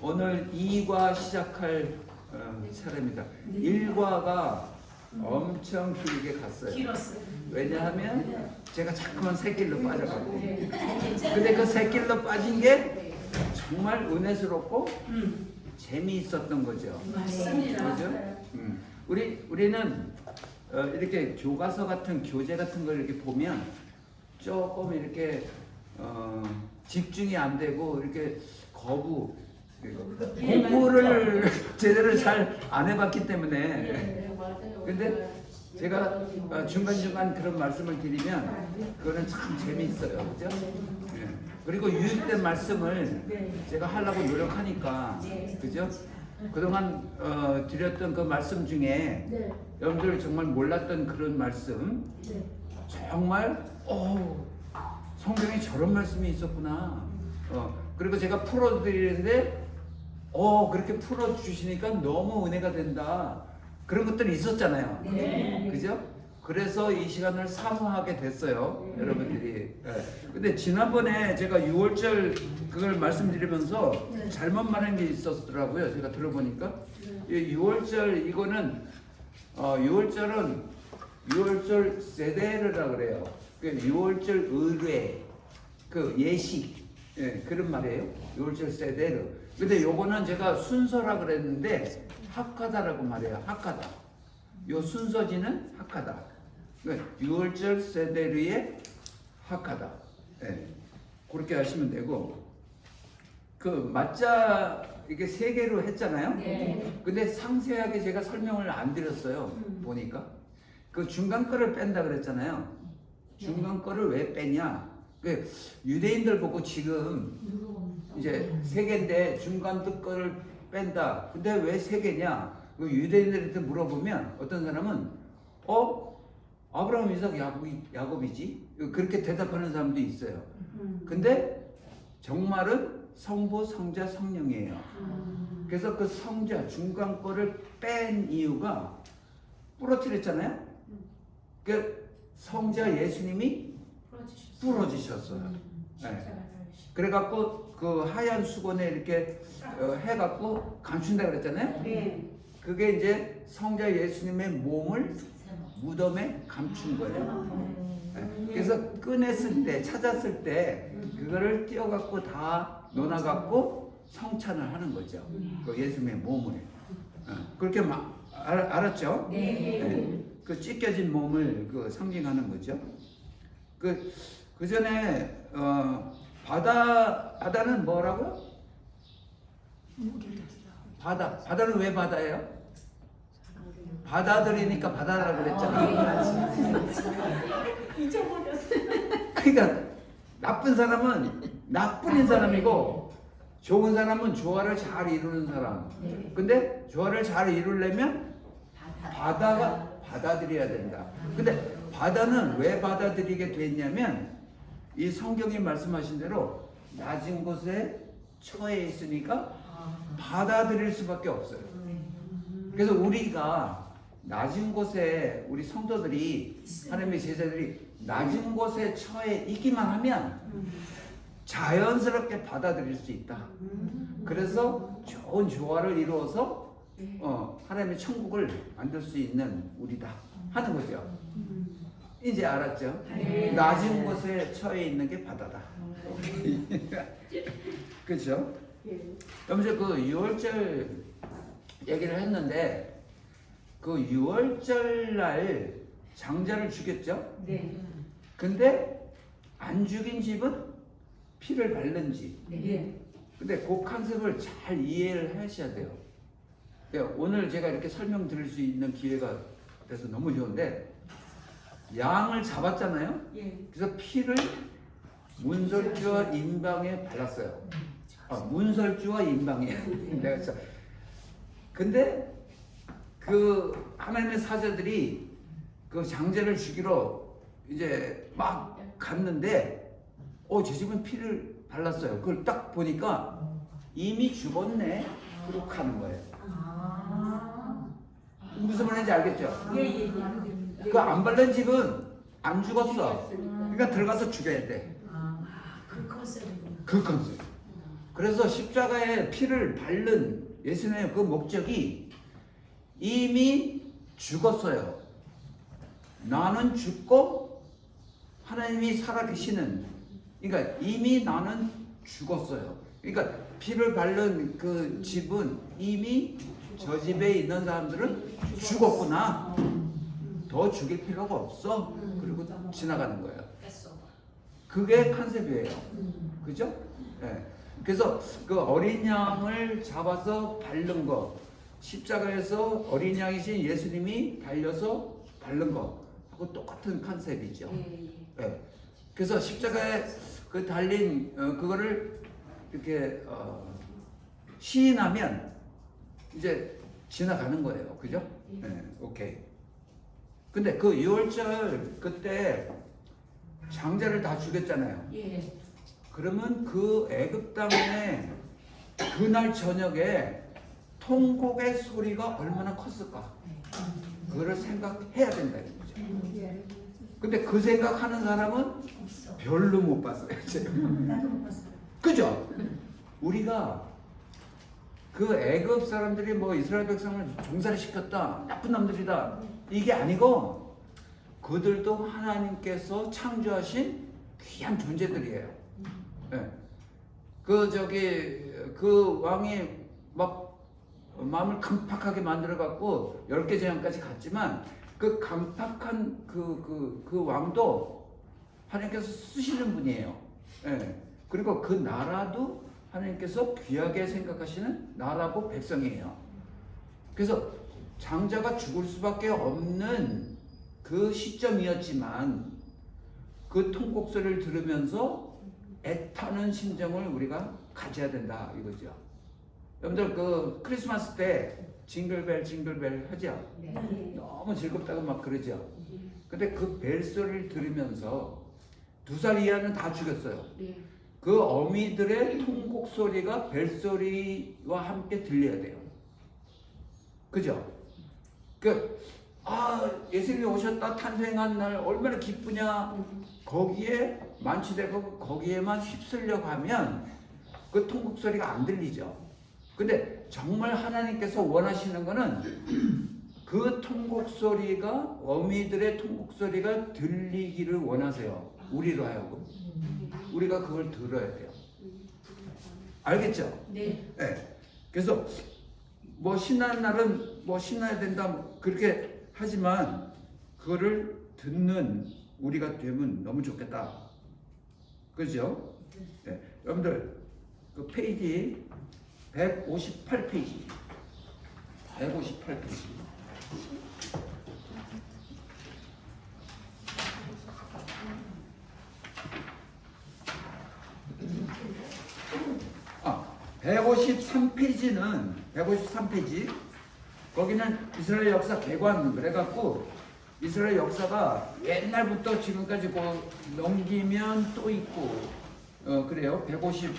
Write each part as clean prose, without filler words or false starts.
오늘 2과 시작할 차례입니다. 1과가 엄청 길게 갔어요. 길었어요. 왜냐하면 제가 자꾸만 새길로 빠져가고, 근데 그 새길로 빠진 게 정말 은혜스럽고 재미있었던 거죠. 맞습니다. 그죠? 우리는 이렇게 교과서 같은 교재 같은 걸 이렇게 보면 조금 이렇게 집중이 안 되고 이렇게 공부를 제대로 잘 안 해봤기 때문에. 근데 제가 중간중간 그런 말씀을 드리면 그거는 참 재미있어요. 그죠? 예. 그리고 유익된 말씀을 제가 하려고 노력하니까, 그죠? 그동안 드렸던 그 말씀 중에 여러분들 정말 몰랐던 그런 말씀, 정말 성경에 저런 말씀이 있었구나. 그리고 제가 풀어드리는데 그렇게 풀어주시니까 너무 은혜가 된다. 그런 것들이 있었잖아요. 그죠? 그래서 이 시간을 사모하게 됐어요. 여러분들이. 근데 지난번에 제가 6월절 그걸 말씀드리면서 잘못 말한 게 있었더라고요. 제가 들어보니까. 6월절 이거는 6월절은 6월절 세데르라 그래요. 6월절 의뢰, 그 예식, 그런 말이에요. 6월절 세데르. 근데 요거는 제가 순서라 그랬는데 학가다라고 말해요. 학가다. 요 순서지는 학가다. 6월절 세데르의 학가다. 그렇게 하시면 되고, 그 맞자 이게 세 개로 했잖아요. 근데 상세하게 제가 설명을 안 드렸어요. 보니까 그 중간 거를 뺀다 그랬잖아요. 중간 거를 왜 빼냐? 그 유대인들 보고 지금 이제 세 개인데 중간 거를 뺀다. 근데 왜 세 개냐? 그 유대인들한테 물어보면 어떤 사람은 아브라함, 이삭, 야곱이지? 그렇게 대답하는 사람도 있어요. 근데 정말은 성부, 성자, 성령이에요. 그래서 그 성자 중간 거를 뺀 이유가 부러뜨렸잖아요. 그 성자 예수님이 부러지셨어요. 그래갖고 그 하얀 수건에 이렇게 해갖고 감춘다 그랬잖아요. 그게 이제 성자 예수님의 몸을 무덤에 감춘 거예요. 그래서 꺼냈을 때, 찾았을 때 그거를 띄어갖고 다 놓아갖고 성찬을 하는 거죠. 그 예수님의 몸을. 그렇게 알았죠? 그 찢겨진 몸을 그 상징하는 거죠. 그 전에 바다는 뭐라고요? 바다는 왜 바다예요? 받아들이니까 바다라고 그랬잖아요. 그러니까 나쁜 사람은 나쁜 사람이고 좋은 사람은 조화를 잘 이루는 사람. 근데 조화를 잘 이루려면 바다가 받아들여야 된다. 근데 바다는 왜 받아들이게 됐냐면 이 성경이 말씀하신 대로 낮은 곳에 처해 있으니까 받아들일 수밖에 없어요. 그래서 우리가 낮은 곳에, 우리 성도들이, 하나님의 제자들이 낮은 곳에 처해 있기만 하면 자연스럽게 받아들일 수 있다. 그래서 좋은 조화를 이루어서 하나님의 천국을 만들 수 있는 우리다 하는 거죠. 이제 알았죠? 낮은 곳에 처해 있는 게 바다다. 그렇죠? 그러면서 그 6월절 얘기를 했는데 그 6월절 날 장자를 죽였죠? 근데 안 죽인 집은 피를 바른 집. 근데 그 컨셉을 잘 이해를 하셔야 돼요. 오늘 제가 이렇게 설명 드릴 수 있는 기회가 돼서 너무 좋은데, 양을 잡았잖아요. 그래서 피를 문설주와 인방에 발랐어요. 문설주와 인방이에요. 근데 그 하나님의 사자들이 그 장자를 죽이러 이제 막 갔는데 저 집은 피를 발랐어요. 그걸 딱 보니까 이미 죽었네. 그렇게 하는 거예요. 무슨 말인지 알겠죠? 그 안 바른 집은 안 죽었어. 그러니까 들어가서 죽여야 돼. 그 컨셉이구나. 그 컨셉. 그래서 십자가에 피를 바른 예수님의 그 목적이 이미 죽었어요. 나는 죽고 하나님이 살아계시는, 그러니까 이미 나는 죽었어요. 그러니까 피를 바른 그 집은 이미 저 집에 있는 사람들은 죽었구나. 더 죽일 필요가 없어. 그리고 지나가는 거예요. 그게 컨셉이에요. 그죠? 네. 그래서 그 어린 양을 잡아서 바른 거, 십자가에서 어린 양이신 예수님이 달려서 바른 거하고 똑같은 컨셉이죠. 네. 그래서 십자가에 그 달린 그거를 이렇게 시인하면 이제 지나가는 거예요. 그죠? 네. 오케이. 근데 그 6월절 그때 장자를 다 죽였잖아요. 예. 그러면 그 애굽 땅에 그날 저녁에 통곡의 소리가 얼마나 컸을까? 그거를 생각해야 된다 이거죠. 근데 그 생각하는 사람은 별로 못 봤어요. 나도 못 봤어. 그죠? 우리가 그 애굽 사람들이 뭐 이스라엘 백성을 종살이 시켰다, 나쁜 놈들이다, 이게 아니고 그들도 하나님께서 창조하신 귀한 존재들이에요. 네. 그 왕이 막 마음을 강팍하게 만들어 갖고 10개 재앙까지 갔지만 그 강팍한 그 왕도 하나님께서 쓰시는 분이에요. 네. 그리고 그 나라도 하나님께서 귀하게 생각하시는 나라고 백성이에요. 그래서 장자가 죽을 수밖에 없는 그 시점이었지만 그 통곡소리를 들으면서 애타는 심정을 우리가 가져야 된다 이거죠. 여러분들 그 크리스마스 때 징글벨 징글벨 하죠? 네. 너무 즐겁다고 막 그러죠. 근데 그 벨소리를 들으면서 2살 이하는 다 죽였어요. 그 어미들의 통곡 소리가 벨소리와 함께 들려야 돼요. 그죠? 예수님이 오셨다 탄생한 날 얼마나 기쁘냐. 거기에 만취되고 거기에만 휩쓸려 가면 그 통곡 소리가 안 들리죠. 근데 정말 하나님께서 원하시는 거는 그 통곡 소리가, 어미들의 통곡 소리가 들리기를 원하세요. 우리로 하여금. 우리가 그걸 들어야 돼요. 알겠죠? 네. 네. 그래서 뭐 신나는 날은 뭐 신나야 된다 그렇게 하지만 그거를 듣는 우리가 되면 너무 좋겠다. 그죠? 네. 여러분들 그 페이지 158페이지 158페이지 아, 153페이지 거기는 이스라엘 역사 개관 그래갖고 이스라엘 역사가 옛날부터 지금까지 뭐 넘기면 또 있고 그래요. 150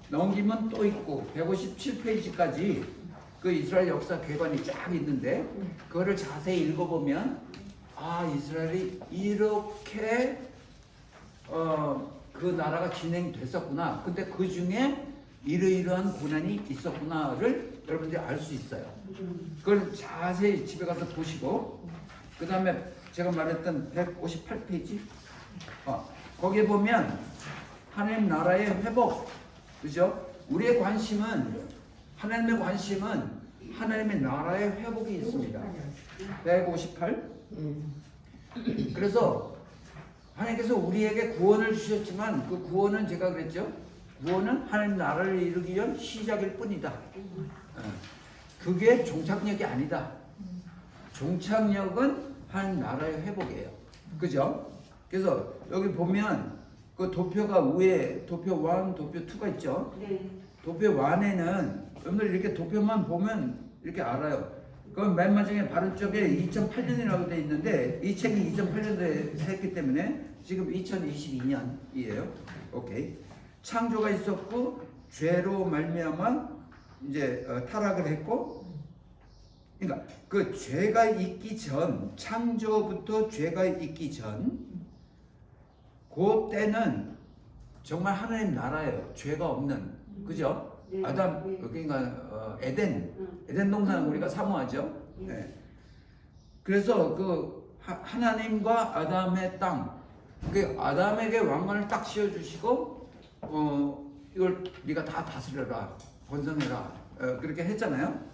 넘기면 또 있고 157페이지까지 그 이스라엘 역사 개관이 쫙 있는데 그거를 자세히 읽어보면 이스라엘이 이렇게 그 나라가 진행됐었구나. 근데 그 중에 이러이러한 고난이 있었구나를 여러분들이 알 수 있어요. 그걸 자세히 집에 가서 보시고 그 다음에 제가 말했던 158페이지 거기에 보면 하나님 나라의 회복, 그죠? 우리의 관심은, 하나님의 관심은 하나님의 나라의 회복이 있습니다. 158. 그래서 하나님께서 우리에게 구원을 주셨지만 그 구원은 제가 그랬죠. 구원은 하나님 나라를 이루기 위한 시작일 뿐이다. 그게 종착역이 아니다. 종착역은 하나님 나라의 회복이에요. 그죠? 그래서 여기 보면 그 도표가 위에 도표 1, 도표 2가 있죠. 네. 도표 1에는 여러분들 이렇게 도표만 보면 이렇게 알아요. 그건 맨 마지막에 바른 쪽에 2008년이라고 돼 있는데 이 책이 2008년도에 했기 때문에 지금 2022년이에요. 오케이. 창조가 있었고 죄로 말미암아 이제 타락을 했고, 그러니까 그 죄가 있기 전, 창조부터 죄가 있기 전, 그 때는 정말 하나님 나라예요. 죄가 없는. 그죠? 네. 아담 네. 그러니까 에덴 동산 우리가 사모하죠. 네. 네. 그래서 그 하나님과 아담의 땅, 그 아담에게 왕관을 딱 씌워주시고 이걸 네가 다 다스려라, 번성해라 그렇게 했잖아요.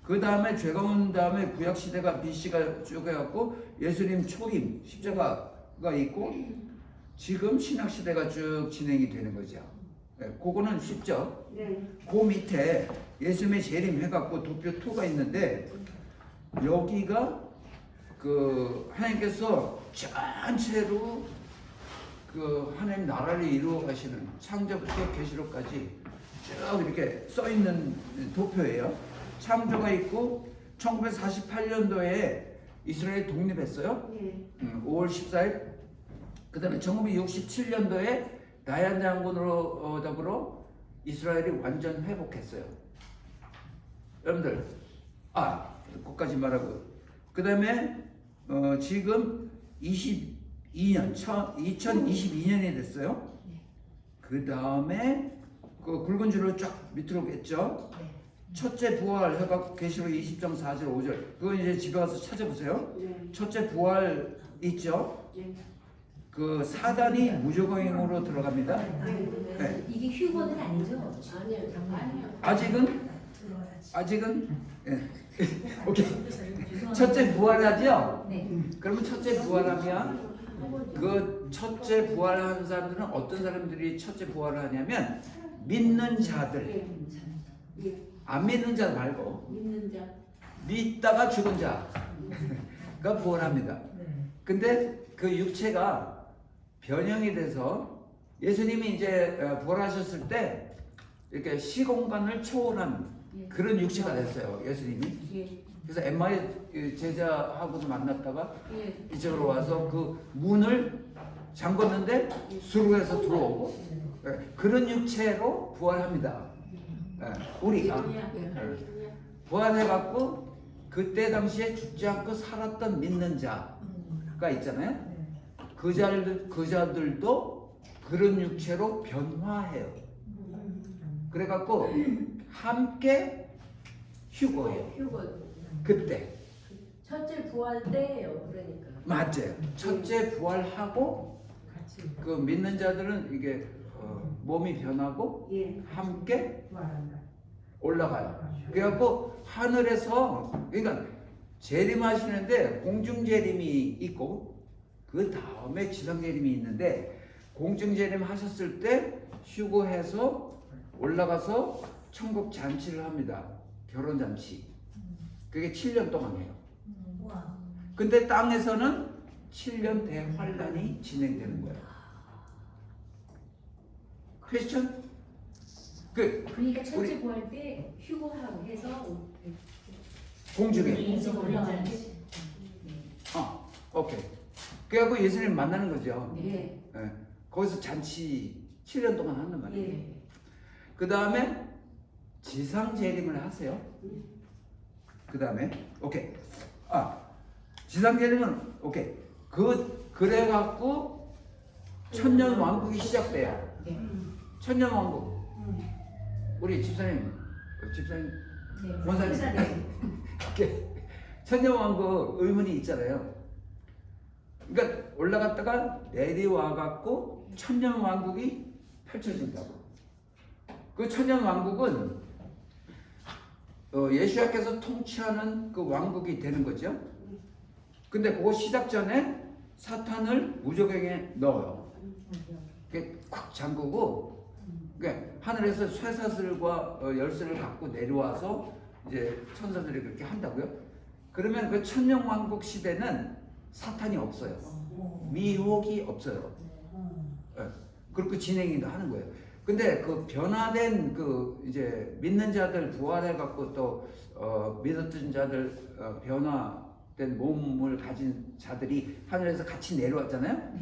그 다음에 죄가 온 다음에 구약 시대가 BC가 쭉 해갖고 예수님 초림 십자가가 있고 지금 신약 시대가 쭉 진행이 되는 거죠. 네, 그거는 쉽죠. 네. 그 밑에 예수님의 재림 해갖고 도표 2가 있는데 여기가 그 하나님께서 전체로 그 하나님 나라를 이루어 가시는 창조부터 계시록까지 쭉 이렇게 써 있는 도표예요. 창조가 있고 1948년도에 이스라엘이 독립했어요. 네. 5월 14일. 그다음에 1967년도에 다얀 장군으로 더불어 이스라엘이 완전 회복했어요. 여러분들, 그까지 말하고 그다음에 지금 2022년이 됐어요. 그 다음에 그 굵은 줄을 쫙 밑으로 겠죠. 첫째 부활 해갖고 계시록 20장 4절 5절 그거 이제 집에 가서 찾아보세요. 네. 첫째 부활 있죠. 네. 그 사단이 무저거행으로 들어갑니다. 네. 이게 휴거는 아니죠? 아니요. 아직은 예. 오케이. 첫째 부활하죠. 네. 그러면 첫째 부활하면 그 첫째 부활하는 사람들은 어떤 사람들이 첫째 부활을 하냐면 믿는 자들, 예. 안 믿는 자 말고 믿는 자. 믿다가 죽은 자가 부활합니다. 근데 그 육체가 변형이 돼서 예수님이 이제 부활하셨을 때 이렇게 시공간을 초월한 그런 육체가 됐어요. 예수님이. 예. 그래서 엠마의 제자하고도 만났다가 예. 이쪽으로 와서 그 문을 잠궜는데 수루에서 들어오고 그런 육체로 부활합니다. 우리가 부활해갖고 그때 당시에 죽지 않고 살았던 믿는 자가 있잖아요. 그 자들도 그런 육체로 변화해요. 그래갖고 함께 휴거해요. 휴거. 그때 첫째 부활 때예요. 그러니까. 맞아요. 첫째 부활하고 그 믿는 자들은 이게 몸이 변하고 예. 함께 올라가요. 그래갖고 하늘에서 그러니까 재림하시는데 공중 재림이 있고 그 다음에 지상 재림이 있는데 공중 재림 하셨을 때 휴거해서 올라가서 천국 잔치를 합니다. 결혼 잔치. 그게 7년 동안 해요. 근데 땅에서는 7년 대환란이 진행되는 거예요. 크리스천? 그러니까 첫째 우리- 부활 때 휴거하고 해서 공중에. 인생 올라가는 오케이. 그래갖고 예수님 만나는 거죠. 예. 예. 거기서 잔치 7년 동안 한단 말이에요. 예. 그 다음에 지상 재림을 하세요. 그 다음에 오케이. 지상 재림은 오케이. 그래갖고 천년 왕국이 시작돼요. 천년 왕국. 우리 집사님 원사님. 이렇게 천년 왕국 의문이 있잖아요. 그러니까 올라갔다가 내려와갖고 천년 왕국이 펼쳐진다고. 그 천년 왕국은 예수님께서 통치하는 그 왕국이 되는 거죠. 근데 그거 시작 전에 사탄을 무저갱에 넣어요. 그게 콱 잠그고, 그러니까 하늘에서 쇠사슬과 열쇠를 갖고 내려와서 이제 천사들이 그렇게 한다고요. 그러면 그 천년 왕국 시대는 사탄이 없어요. 미혹이 없어요. 그렇게 진행이 하는 거예요. 근데 그 변화된 그 이제 믿는 자들 부활해 갖고 또 믿었던 자들 변화된 몸을 가진 자들이 하늘에서 같이 내려왔잖아요.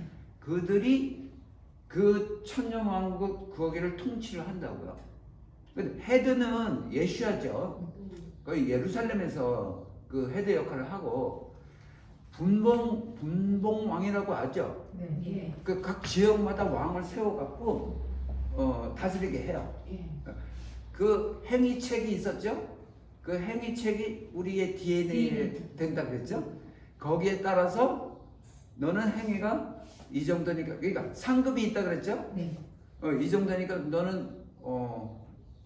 그들이 그 천년 왕국 거기를 통치를 한다고요. 근데 헤드는 예수야죠. 거의 예루살렘에서 그 헤드 역할을 하고 분봉 왕이라고 하죠. 네. 그 각 지역마다 왕을 세워갖고 다스리게 해요. 예. 그 행위책이 있었죠? 그 행위책이 우리의 DNA에 된다 그랬죠? 거기에 따라서 너는 행위가 이 정도니까, 그러니까 상급이 있다 그랬죠? 네. 이 정도니까 너는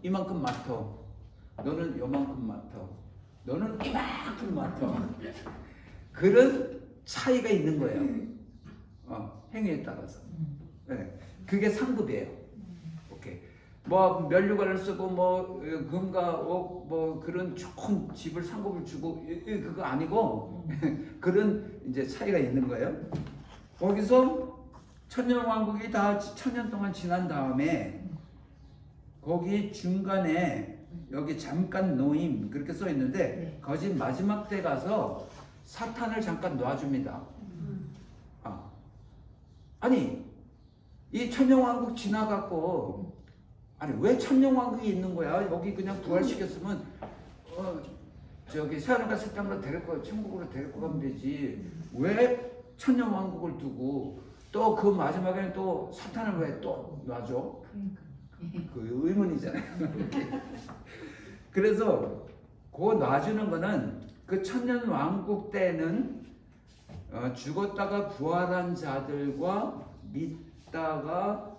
이만큼 맡아. 너는 요만큼 맡아. 너는 이만큼 맡아. 그런 차이가 있는 거예요. 행위에 따라서. 네. 그게 상급이에요. 오케이. 뭐 면류관을 쓰고 뭐 금과 옥 뭐 그런 좋은 집을 상급을 주고 그거 아니고 그런 이제 차이가 있는 거예요. 거기서 천년왕국이 다 천년 동안 지난 다음에 거기 중간에 여기 잠깐 노임 그렇게 써 있는데 거기 마지막 때 가서 사탄을 잠깐 놔줍니다. 아니 이 천년왕국 지나갔고 아니 왜 천년왕국이 있는 거야? 여기 그냥 부활시켰으면 저기 새하늘과 새 땅으로 데리고 천국으로 데리고 가면 되지. 왜 천년왕국을 두고 또 그 마지막에는 또 사탄을 왜 또 놔줘? 그 의문이잖아요. 그래서 그 놔주는 거는 그 천년왕국 때는 죽었다가 부활한 자들과 믿다가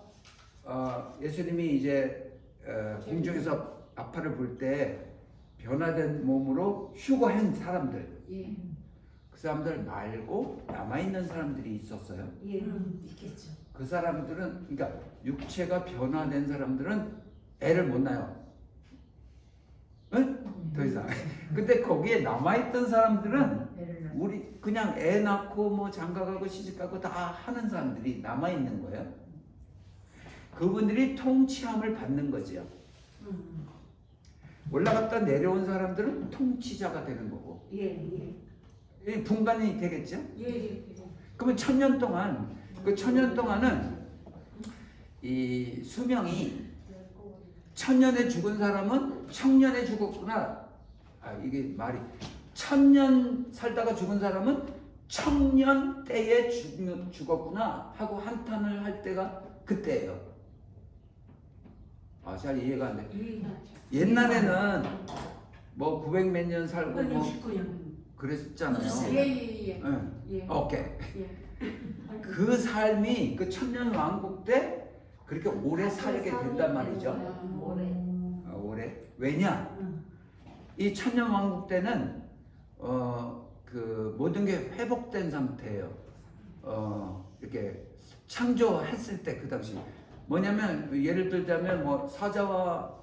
예수님이 이제 공중에서 아파를 볼 때 변화된 몸으로 휴거한 사람들, 예. 그 사람들 말고 남아있는 사람들이 있었어요. 예. 있겠죠. 그 사람들은, 그러니까 육체가 변화된 사람들은 애를 못 낳아요. 응? 더 이상. 근데 거기에 남아있던 사람들은 우리 그냥 애 낳고 뭐 장가가고 시집가고 다 하는 사람들이 남아있는 거예요. 그분들이 통치함을 받는 거죠. 올라갔다 내려온 사람들은 통치자가 되는 거고. 예. 이 분간이 되겠죠? 예. 그러면 천년 동안 그 천년 동안은 이 수명이 천년에 죽은 사람은 청년에 죽었구나. 이게 말이 천년 살다가 죽은 사람은 청년 때에 죽었구나 하고 한탄을 할 때가 그때예요. 잘 이해가 안 돼. 옛날에는 뭐 900 몇 년 살고 뭐 69년. 그랬잖아요. 예. 응. 예. 오케이. 예. 그 삶이 그 천년 왕국 때 그렇게 오래 살게 된단 말이죠. 오래. 왜냐? 이 천년 왕국 때는 그 모든 게 회복된 상태예요. 이렇게 창조했을 때 그 당시 뭐냐면 예를 들자면 뭐 사자와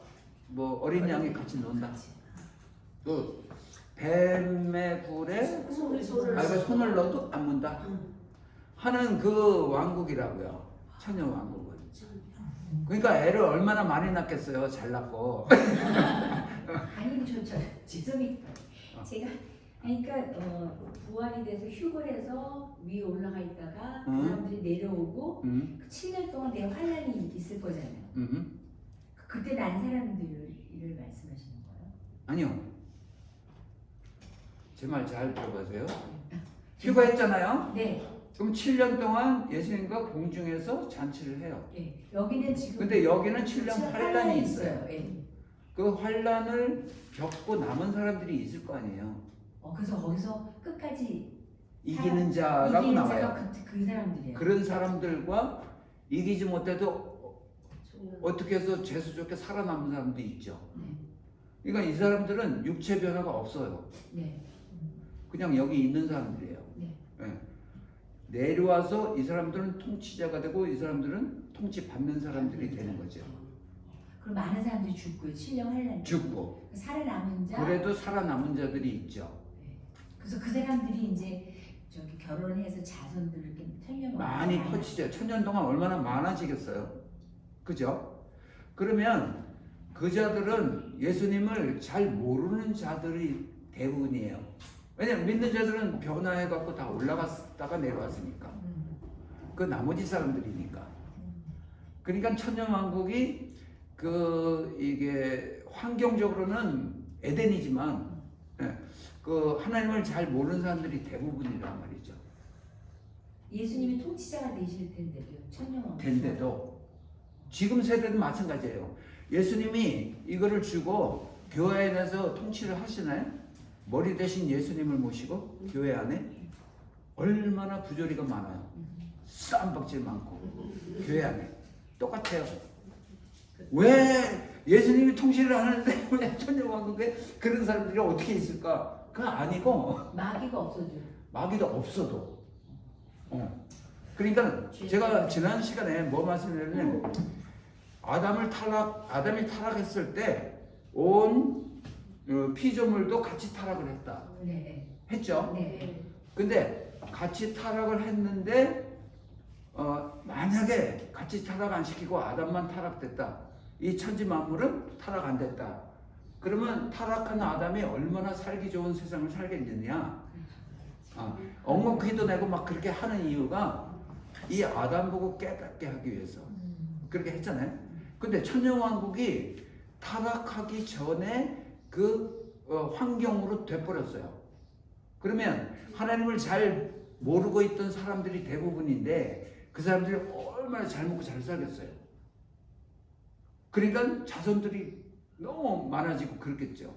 뭐 어린 양이 같이 논다. 또 뱀의 굴에 손을 넣어도 안 문다. 하는 그 왕국이라고요. 천년 왕국은. 그러니까 애를 얼마나 많이 낳겠어요. 잘 낳고. 아니 저 지점이 제가 그러니까 부활이 돼서 휴거를 해서 위에 올라가 있다가 그 사람들이 내려오고 그 7년 동안 내 환란이 있을 거잖아요. 그때 난 사람들을 말씀하시는 거예요? 아니요. 제 말 잘 들어보세요. 휴거했잖아요. 네. 그럼 7년 동안 예수님과 공중에서 잔치를 해요. 네. 여기는 지금 근데 여기는 7년 환란이 있어요. 네. 그 환란을 겪고 남은 사람들이 있을 거 아니에요. 그래서 거기서 끝까지 이기는 자라고 이기는 나와요. 자가 그 사람들이에요. 그런 사람들과 이기지 못해도 어떻게 해서 재수 좋게 살아남은 사람도 있죠. 네. 그러니까 이 사람들은 육체 변화가 없어요. 네. 그냥 여기 있는 사람들이에요. 네. 네. 내려와서 이 사람들은 통치자가 되고 이 사람들은 통치받는 사람들이 되는 거죠. 그럼 많은 사람들이 죽고요. 7년 환란. 죽고. 살아남은 자. 그래도 살아남은 자들이 있죠. 그래서 그 사람들이 이제 저기 결혼해서 자손들을 이렇게 천년 많이 커지죠. 천년 동안 얼마나 많아지겠어요. 그죠? 그러면 그 자들은 예수님을 잘 모르는 자들이 대부분이에요. 왜냐면 믿는 자들은 변화해갖고 다 올라갔다가 내려왔으니까. 그 나머지 사람들이니까. 그러니까 천년왕국이 이게 환경적으로는 에덴이지만 그 하나님을 잘 모르는 사람들이 대부분이란 말이죠. 예수님이 통치자가 되실 텐데도 천년왕국. 된데도 지금 세대도 마찬가지예요. 예수님이 이거를 주고 교회 안에서 통치를 하시나요? 머리 대신 예수님을 모시고 교회 안에 얼마나 부조리가 많아요. 쌈박질 많고 교회 안에 똑같아요. 왜 예수님이 통치를 하는데 왜 천년왕국에 그런 사람들이 어떻게 있을까? 그거 아니고 마귀가 없어져. 마귀도 없어도 그러니까 제가 지난 시간에 뭐 말씀드렸냐면 아담이 타락했을 때 온 피조물도 같이 타락을 했다. 네. 했죠? 네. 근데 같이 타락을 했는데 만약에 같이 타락 안 시키고 아담만 타락됐다. 이 천지 만물은 타락 안 됐다. 그러면 타락한 아담이 얼마나 살기 좋은 세상을 살겠느냐? 엉엉퀴도 내고 막 그렇게 하는 이유가 이 아담 보고 깨닫게 하기 위해서 그렇게 했잖아요. 근데 천년왕국이 타락하기 전에 그 환경으로 돼버렸어요. 그러면 하나님을 잘 모르고 있던 사람들이 대부분인데 그 사람들이 얼마나 잘 먹고 잘 살겠어요. 그러니까 자손들이 너무 많아지고 그렇겠죠.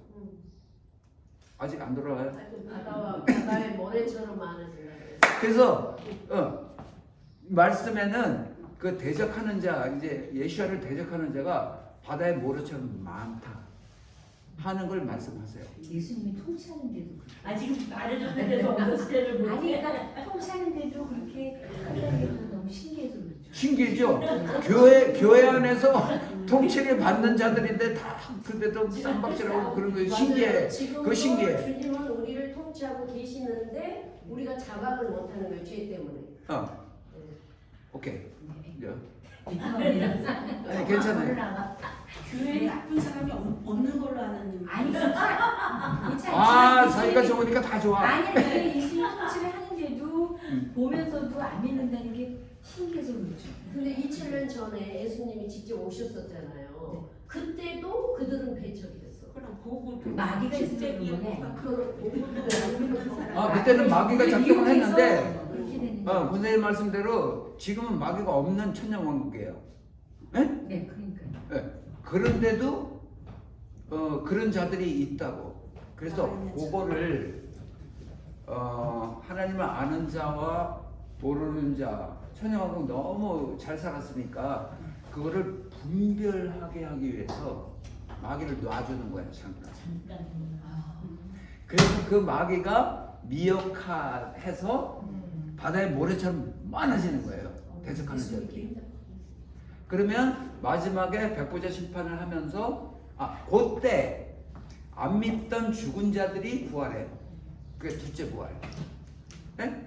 아직 안 돌아와요? 바다의 모래처럼 많아지는. 그래서 말씀에는 그 대적하는 자, 이제 예수야를 대적하는 자가 바다의 모래처럼 많다 하는 걸 말씀하세요. 예수님이 통치하는데도 그렇게. 아직 말해줬는데도 언더스탠을 못 아니 해. 그러니까 통치하는데도 그렇게 한다는 게 너무 신기해서 그렇죠. 신기하죠? 교회 안에서 통치를 받는 자들인데 다 그때도 쌈박질하고 그런 거 신기해. 그거 신기해. 주님은 우리를 통치하고 계시는데 우리가 자각을 못하는 거예요. 죄 때문에. 오케이. 이제. 아니 괜찮아요. 교회에 나쁜 사람이 없는 걸로 아는. 아니 자기가 좋으니까 다 좋아. 아니 그 예수님 통치를 하는데도 보면서도 안 믿는다는 게 신기해서 그렇죠. 근데 2000년 전에 예수님이 직접 오셨었잖아요. 그때도 그들은 배척이 됐어. 그럼 보고 마귀가 있어서 그런 거네. 그때는 마귀가 작동을 했는데 그렇게 되는 권사님 말씀대로 지금은 마귀가 없는 천년왕국이에요. 네, 그러니까요. 그런데도 그런 자들이 있다고. 그래서 그거를 하나님을 아는 자와 모르는 자, 천년왕국 너무 잘 살았으니까 그거를 분별하게 하기 위해서 마귀를 놔주는 거야, 잠깐. 그래서 그 마귀가 미역해서 바다의 모래처럼 많아지는 거예요. 대적하는 자들이. 그러면 마지막에 백보자 심판을 하면서 그때 안 믿던 죽은 자들이 부활해요. 그게 둘째 부활. 네?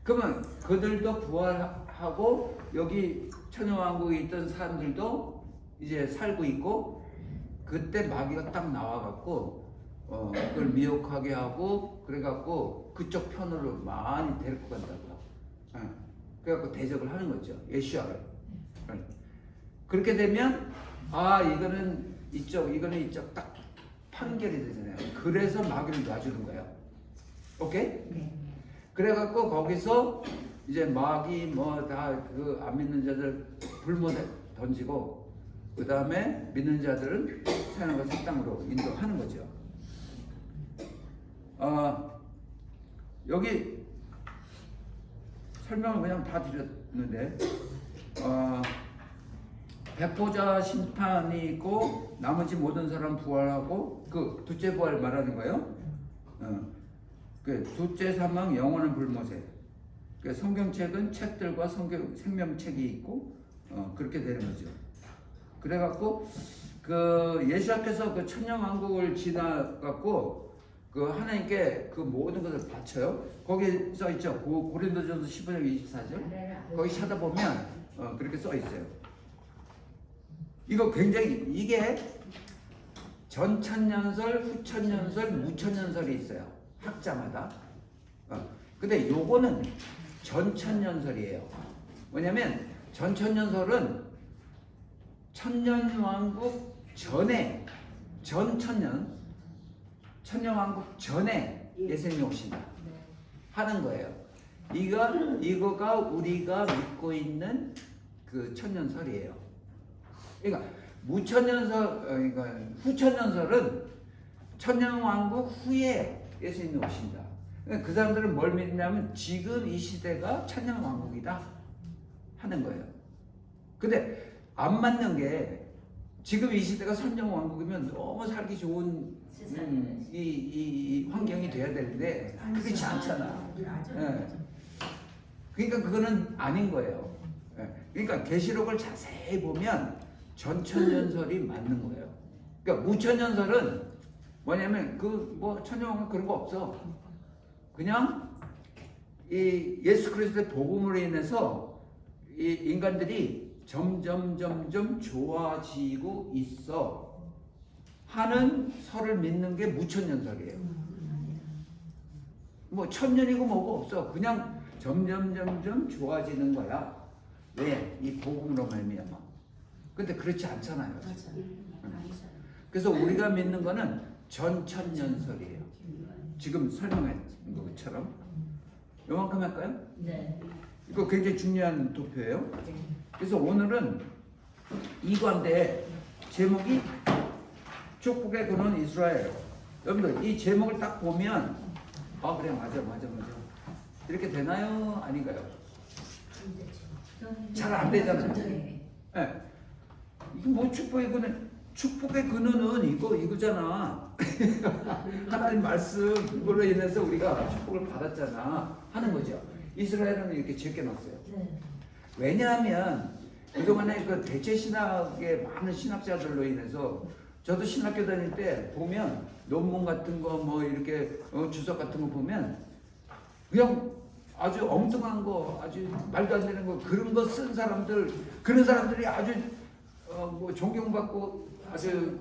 그러면 그들도 부활하고 여기 천년왕국에 있던 사람들도 이제 살고 있고 그때 마귀가 딱 나와갖고 그걸 미혹하게 하고 그래갖고 그쪽 편으로 많이 데리고 간다고요. 그래갖고 대적을 하는 거죠. 예수야를. 그렇게 되면 이거는 이쪽 딱 판결이 되잖아요. 그래서 마귀를 놔주는 거예요. 오케이? 네. 그래갖고 거기서 이제 마귀 뭐 다 그 안 믿는 자들 불못에 던지고 그 다음에 믿는 자들은 태어나가 새 땅으로 인도하는 거죠. 여기 설명을 그냥 다 드렸는데 백보자 심판이 있고 나머지 모든 사람 부활하고 그 둘째 부활 말하는 거예요. 그 둘째 사망 영원한 불못에 그 성경책은 책들과 생명책이 있고 그렇게 되는 거죠. 그래갖고 그 예수께서 그 천년왕국을 지나갖고 그 하나님께 그 모든 것을 바쳐요. 거기 써 있죠. 고린도전서 15장 24절. 거기 찾아보면 그렇게 써 있어요. 이거 굉장히 이게 전천년설, 후천년설, 무천년설이 있어요. 학자마다. 근데 요거는 전천년설이에요. 뭐냐면 전천년설은 천년왕국 전에 천년왕국 전에 예수님이 오신다 하는 거예요. 이거가 우리가 믿고 있는 그 천년설이에요. 그러니까 그러니까 후천년설은 천년왕국 후에 예수님이 오신다. 그러니까 그 사람들은 뭘 믿냐면 지금 이 시대가 천년왕국이다 하는 거예요. 근데 안 맞는 게 지금 이 시대가 천년왕국이면 너무 살기 좋은 이 환경이 돼야 되는데 그렇지 않잖아. 예. 그러니까 그거는 아닌 거예요. 예. 그러니까 계시록을 자세히 보면 전천년설이 맞는 거예요. 그러니까 무천년설은 뭐냐면 그 뭐 천년왕국 그런 거 없어. 그냥 이 예수 그리스도의 복음으로 인해서 이 인간들이 점점 좋아지고 있어 하는 설을 믿는 게 무천년설이에요. 뭐 천년이고 뭐고 없어. 그냥 점점 좋아지는 거야. 왜? 이 복음으로 말미암아. 근데 그렇지 않잖아요. 그래서 우리가 믿는 거는 전천년설이에요. 지금 설명한 것처럼. 요만큼 할까요? 네. 이거 굉장히 중요한 도표예요. 그래서 오늘은 이건데 제목이 축복의 근원 이스라엘. 여러분들 이 제목을 딱 보면 아 그래 맞아 이렇게 되나요? 아닌가요? 잘 안 되잖아요. 네. 이거 뭐 축복의 근원은 이거잖아. 하나님 말씀 그걸로 인해서 우리가 축복을 받았잖아 하는 거죠. 이스라엘은 이렇게 제껴놨어요. 왜냐하면 그동안에 그 대체 신학의 많은 신학자들로 인해서 저도 신학교 다닐 때 보면 논문 같은 거 뭐 이렇게 주석 같은 거 보면 그냥 아주 엉뚱한 거 아주 말도 안 되는 거 그런 거 쓴 사람들 그런 사람들이 아주 뭐 존경받고 아주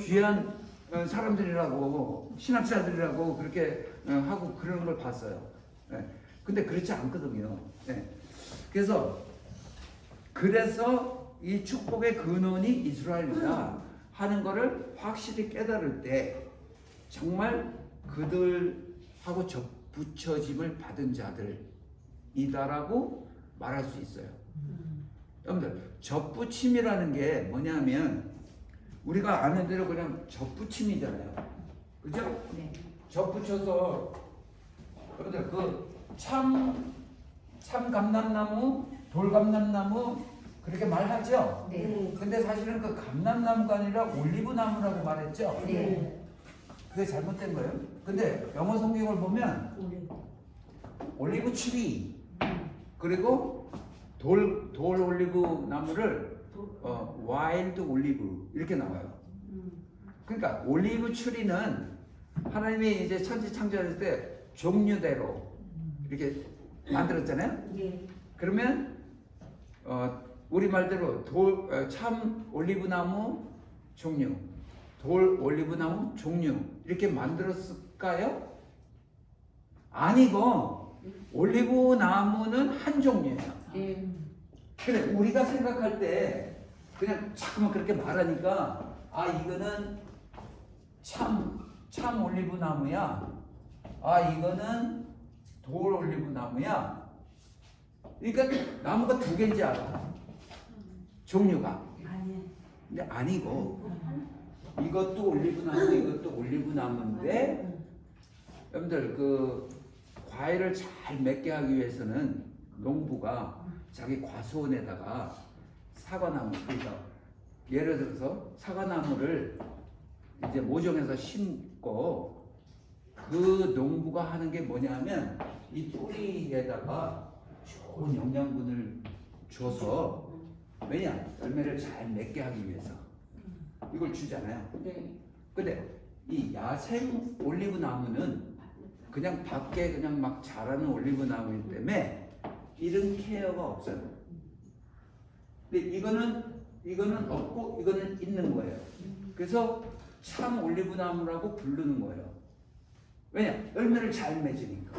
귀한 사람들이라고 신학자들이라고 그렇게 하고 그러는 걸 봤어요. 네. 근데 그렇지 않거든요. 네. 그래서 이 축복의 근원이 이스라엘이다 하는 거를 확실히 깨달을 때 정말 그들하고 붙여짐을 받은 자들이다라고 말할 수 있어요. 여러분들 접붙임이라는 게 뭐냐면 우리가 아는 대로 그냥 접붙임이잖아요. 그죠? 네. 접붙여서 여러분들 그 참 감람나무, 돌감람나무 그렇게 말하죠? 네. 근데 사실은 그 감람나무가 아니라 올리브나무라고 말했죠? 네. 그게 잘못된 거예요. 근데 영어 성경을 보면 올리브 트리 그리고 돌 올리브 나무를 와일드 올리브 이렇게 나와요. 그러니까 올리브 트리는 하나님이 이제 천지 창조할 때 종류대로 이렇게 만들었잖아요. 그러면 우리 말대로 참 올리브나무 종류, 돌 올리브나무 종류 이렇게 만들었을까요? 아니고 올리브나무는 한 종류예요. 근데 우리가 생각할 때 그냥 자꾸만 그렇게 말하니까 아 이거는 참 올리브나무야. 아 이거는 돌 올리브나무야. 그러니까 나무가 두 개인지 알아. 종류가. 근데 아니고 이것도 올리브나무 이것도 올리브나무인데 여러분들 그 과일을 잘 맺게 하기 위해서는 농부가 자기 과수원에다가 사과나무 그러니까 예를 들어서 사과나무를 이제 모종해서 심고 그 농부가 하는 게 뭐냐면 이 뿌리에다가 좋은 영양분을 줘서 왜냐 열매를 잘 맺게 하기 위해서 이걸 주잖아요. 근데 이 야생 올리브 나무는 그냥 밖에 그냥 막 자라는 올리브 나무이기 때문에 이런 케어가 없어요. 근데 이거는 없고 이거는 있는 거예요. 그래서 참 올리브 나무라고 부르는 거예요. 왜냐 열매를 잘 맺으니까.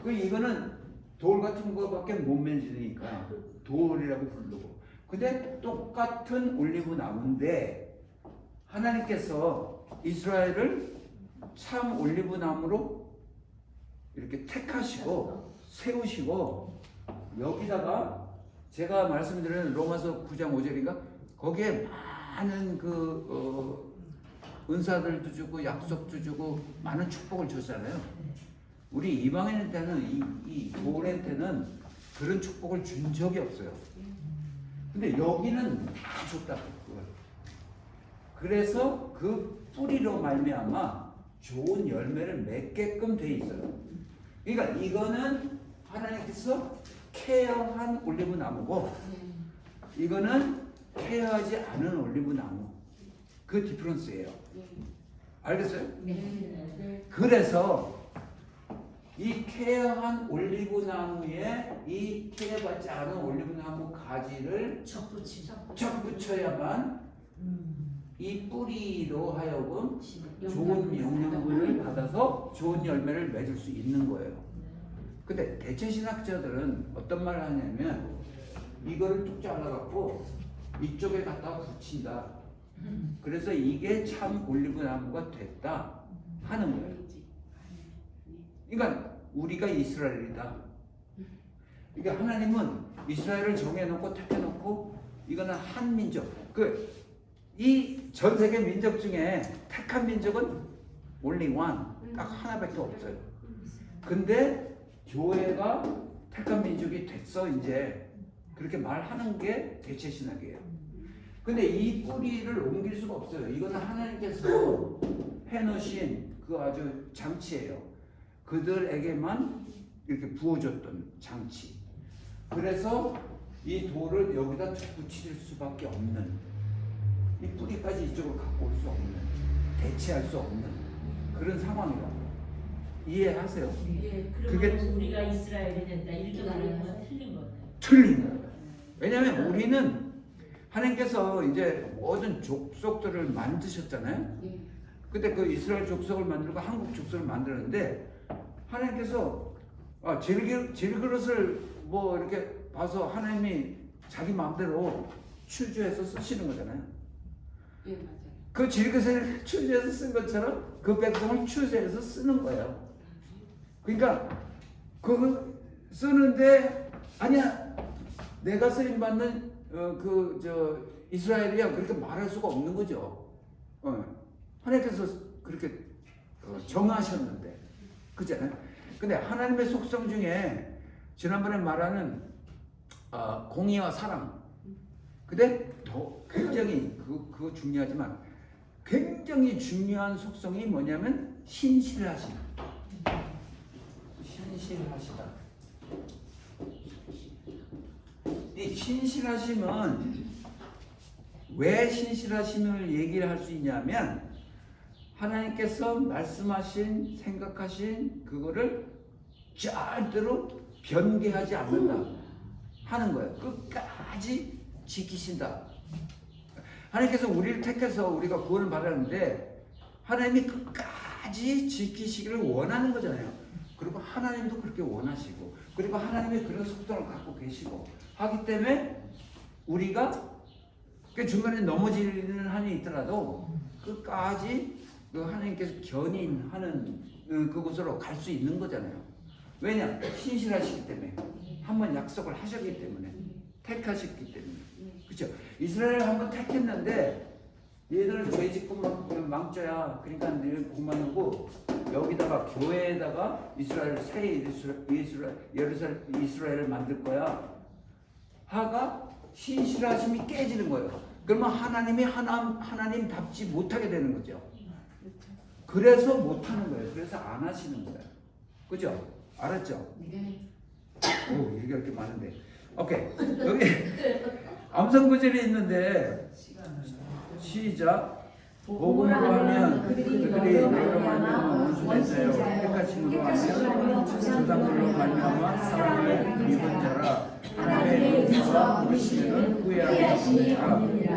그 이거는 돌 같은 거밖에 못 맺으니까 돌이라고 부르고. 근데 똑같은 올리브 나무인데 하나님께서 이스라엘을 참 올리브 나무로 이렇게 택하시고 세우시고 여기다가 제가 말씀드리는 로마서 9장 5절인가 거기에 많은 은사들도 주고 약속도 주고 많은 축복을 줬잖아요. 우리 이방인한테는 이 교회한테는 그런 축복을 준 적이 없어요. 근데 여기는 다 줬다. 그래서 그 뿌리로 말미암아 좋은 열매를 맺게끔 돼 있어요. 그러니까 이거는 하나님께서 케어한 올리브 나무고 이거는 케어하지 않은 올리브 나무. 그 디퍼런스예요. 알겠어요? 그래서 이 케어한 올리브 나무에 이 케어받지 않은 올리브 나무 가지를 척 붙여야만 이 뿌리로 하여금 좋은 영양분을 받아서 좋은 열매를 맺을 수 있는 거예요. 근데 대체 신학자들은 어떤 말을 하냐면 이거를 뚝 잘라갖고 이쪽에 갖다가 붙인다. 그래서 이게 참 올리브 나무가 됐다 하는 거예요. 그러니까 우리가 이스라엘이다. 그러니까 하나님은 이스라엘을 정해놓고 택해놓고 이거는 한 민족. 이 전 세계 민족 중에 택한 민족은 only one, 딱 하나밖에 없어요. 근데 교회가 택한 민족이 됐어 이제 그렇게 말하는 게 대체 신학이에요. 근데 이 뿌리를 옮길 수가 없어요. 이거는 하나님께서 해놓으신 그 아주 장치예요. 그들에게만 이렇게 부어줬던 장치. 그래서 이 돌을 여기다 툭 붙일 수밖에 없는, 이 뿌리까지 이쪽으로 갖고 올 수 없는, 대체할 수 없는 그런 상황이라고. 이해하세요? 예, 그게 그러면 우리가 이스라엘이 된다 이렇게 말하는 건 틀린 거네요. 틀린 거예요. 왜냐하면 우리는 하나님께서 이제 모든 족속들을 만드셨잖아요. 근데 그 이스라엘 족속을 만들고 한국 족속을 만들었는데 하나님께서 질그릇을 뭐 이렇게 봐서 하나님이 자기 마음대로 추주해서 쓰시는 거잖아요. 그 질그릇을 추주해서 쓴 것처럼 그 백성을 추주해서 쓰는 거예요. 그러니까 그거 쓰는데 아니야 내가 쓰임 받는 이스라엘이야 그렇게 말할 수가 없는 거죠. 하나님께서 그렇게 정하셨는데 그잖아요. 근데 하나님의 속성 중에 지난번에 말하는 공의와 사랑. 근데 더 굉장히 그거 중요하지만 굉장히 중요한 속성이 뭐냐면 신실하심. 신실하시다. 이 신실하심은 왜 신실하심을 얘기를 할 수 있냐면 하나님께서 말씀하신 생각하신 그거를 절대로 변개하지 않는다 하는 거예요. 끝까지 지키신다. 하나님께서 우리를 택해서 우리가 구원을 받았는데 하나님이 끝까지 지키시기를 원하는 거잖아요. 그리고 하나님도 그렇게 원하시고 그리고 하나님의 그런 속성을 갖고 계시고 하기 때문에 우리가 중간에 넘어지는 한이 있더라도 끝까지 그 하나님께서 견인하는 그곳으로 갈 수 있는 거잖아요. 왜냐? 신실하시기 때문에 한번 약속을 하셨기 때문에 택하셨기 때문에 그렇죠? 이스라엘을 한번 택했는데 얘들은 죄 짓고 망쳐야 그러니까 늘 복만 오고 여기다가 교회에다가 이스라엘을 만들 거야 하가 신실하심이 깨지는 거예요. 그러면 하나님이 하나님답지 못하게 되는 거죠. 그래서 못하는 거예요. 그래서 안 하시는 거예요. 그죠? 알았죠? 네. 오, 얘기할 게 많은데. 오케이. 여기 암송 구절이 있는데 시작. 복음으로 하면 그들이 너희로 말미암아 원수된 자요 택하심으로 하면 주상들로 말미암아 사랑을 입은 자라 하나님의 은혜와 부르시는 후회하지 않으리라.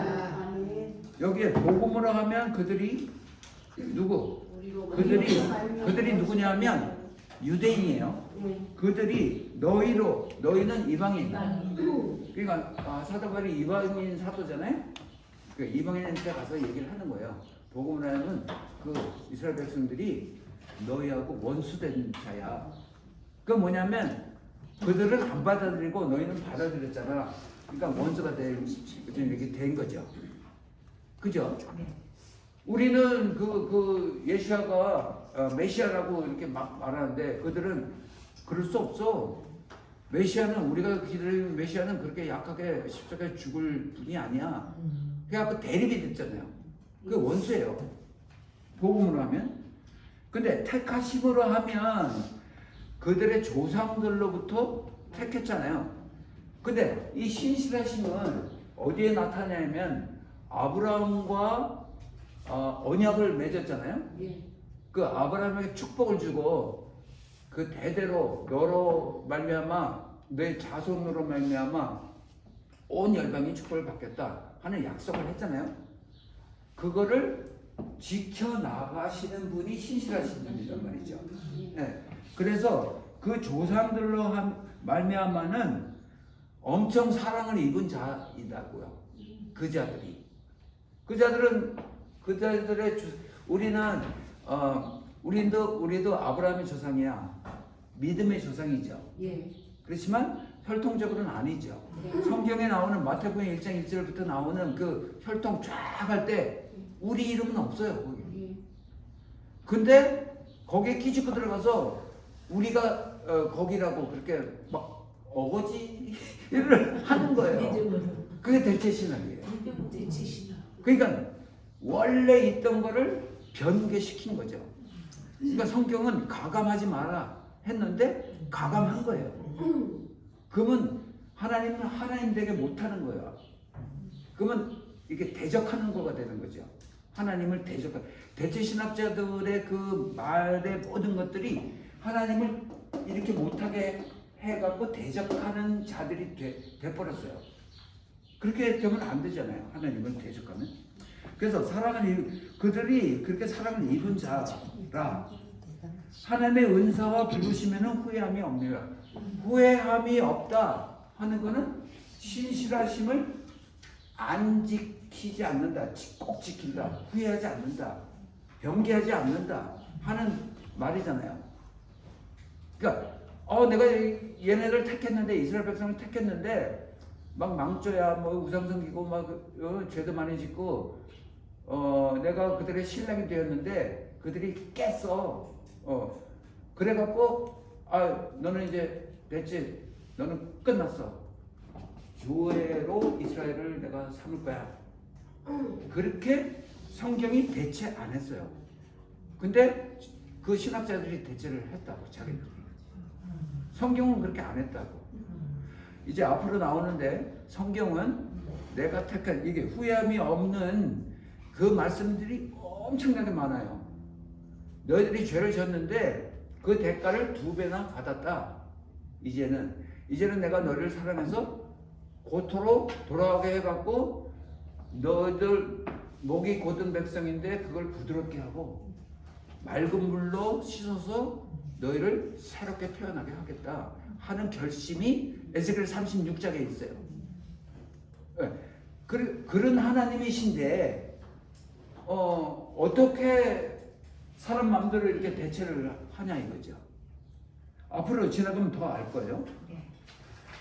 여기에 복음으로 하면 그들이 누구? 그들이 누구냐면 유대인이에요. 그들이 너희는 이방인. 그러니까 사도 바울이 이방인 사도잖아요. 그 이방인한테 가서 얘기를 하는 거예요. 복음을 하면 그 이스라엘 백성들이 너희하고 원수된 자야. 그 뭐냐면 그들은 안 받아들이고 너희는 받아들였잖아. 그러니까 원수가 이렇게 된 거죠. 그죠? 네. 우리는 그 예시아가 메시아라고 이렇게 막 말하는데 그들은 그럴 수 없어. 메시아는 우리가 기다리는 메시아는 그렇게 약하게 십자가에 죽을 분이 아니야. 그래갖고 대립이 됐잖아요. 그게 원수예요. 복음으로 하면. 근데 택하심으로 하면 그들의 조상들로부터 택했잖아요. 근데 이 신실하심은 어디에 나타나냐면 아브라함과 언약을 맺었잖아요. 예. 그 아브라함에게 축복을 주고 그 대대로 너로 말미암아 내 자손으로 말미암아 온 열방이 축복을 받겠다 하는 약속을 했잖아요. 그거를 지켜나가시는 분이 신실하신 분이란 말이죠. 네. 그래서 그 조상들로 한 말미암아는 엄청 사랑을 입은 자이다고요. 그 자들이. 그 자들의 우리도 아브라함의 조상이야. 믿음의 조상이죠. 예. 그렇지만 혈통적으로는 아니죠. 네. 성경에 나오는 마태복음 1장 1절부터 나오는 그 혈통 쫙 할 때 우리 이름은 없어요. 거기. 예. 근데 거기에 끼집고 들어가서 우리가 거기라고 그렇게 막 어거지를 하는 거예요. 믿음으로. 그게 대체 신학이에요. 대체신앙. 그러니까 원래 있던 거를 변개시킨 거죠. 그러니까 성경은 가감하지 마라 했는데 가감한 거예요. 그러면 하나님은 하나님 되게 못하는 거야. 그러면 이게 대적하는 거가 되는 거죠. 하나님을 대체 신학자들의 그 말의 모든 것들이 하나님을 이렇게 못하게 해갖고 대적하는 자들이 돼버렸어요. 그렇게 되면 안 되잖아요. 하나님을 대적하면. 그래서 그들이 그렇게 사랑을 입은 자라 하나님의 은사와 부르시면은 후회함이 없느라. 후회함이 없다 하는 거는 신실하심을 안 지키지 않는다. 꼭 지킨다. 후회하지 않는다. 변개하지 않는다 하는 말이잖아요. 그러니까 내가 얘네를 택했는데 이스라엘 백성을 택했는데 막 망조야 뭐 우상 섬기고 막 죄도 많이 짓고 내가 그들의 신랑이 되었는데 그들이 깼어. 그래갖고 너는 이제 됐지. 너는 끝났어. 교회로 이스라엘을 내가 삼을 거야. 그렇게 성경이 대체 안 했어요. 근데 그 신학자들이 대체를 했다고 자기들이. 성경은 그렇게 안 했다고. 이제 앞으로 나오는데 성경은 내가 택한 이게 후회함이 없는 그 말씀들이 엄청나게 많아요. 너희들이 죄를 졌는데 그 대가를 2배나 받았다. 이제는 내가 너희를 사랑해서 고토로 돌아가게 해갖고 너희들 목이 곧은 백성인데 그걸 부드럽게 하고 맑은 물로 씻어서 너희를 새롭게 태어나게 하겠다 하는 결심이 에스겔 36장에 있어요. 그런 하나님이신데 어떻게 사람 마음대로 이렇게 대체를 하냐 이거죠. 앞으로 지나가면 더 알 거예요. 네.